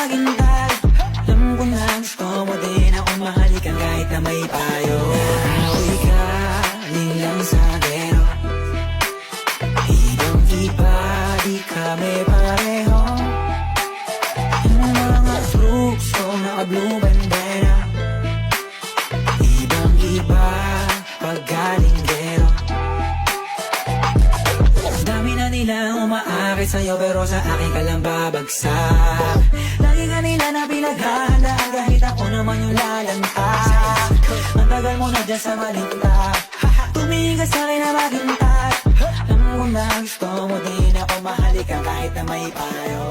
maghintay. Alam ko na gusto mo din akong mahalikan kahit na may payo. Ako'y galing lang sa gero, ibang-iba, di kami pareho. Yung mga troops ko naka-blue bandera, ibang-iba pag galing gero. Dami na nila umaakit sa'yo pero sa akin ka lang babagsak. Lagi ka nila na pinaghahandaan kahit ako naman yung lalanta. Ang tagal mo na dyan sa malinta, tumingin ka sa'kin na maghintay. Alam ko na gusto mo din ako mahalikan kahit na may payo.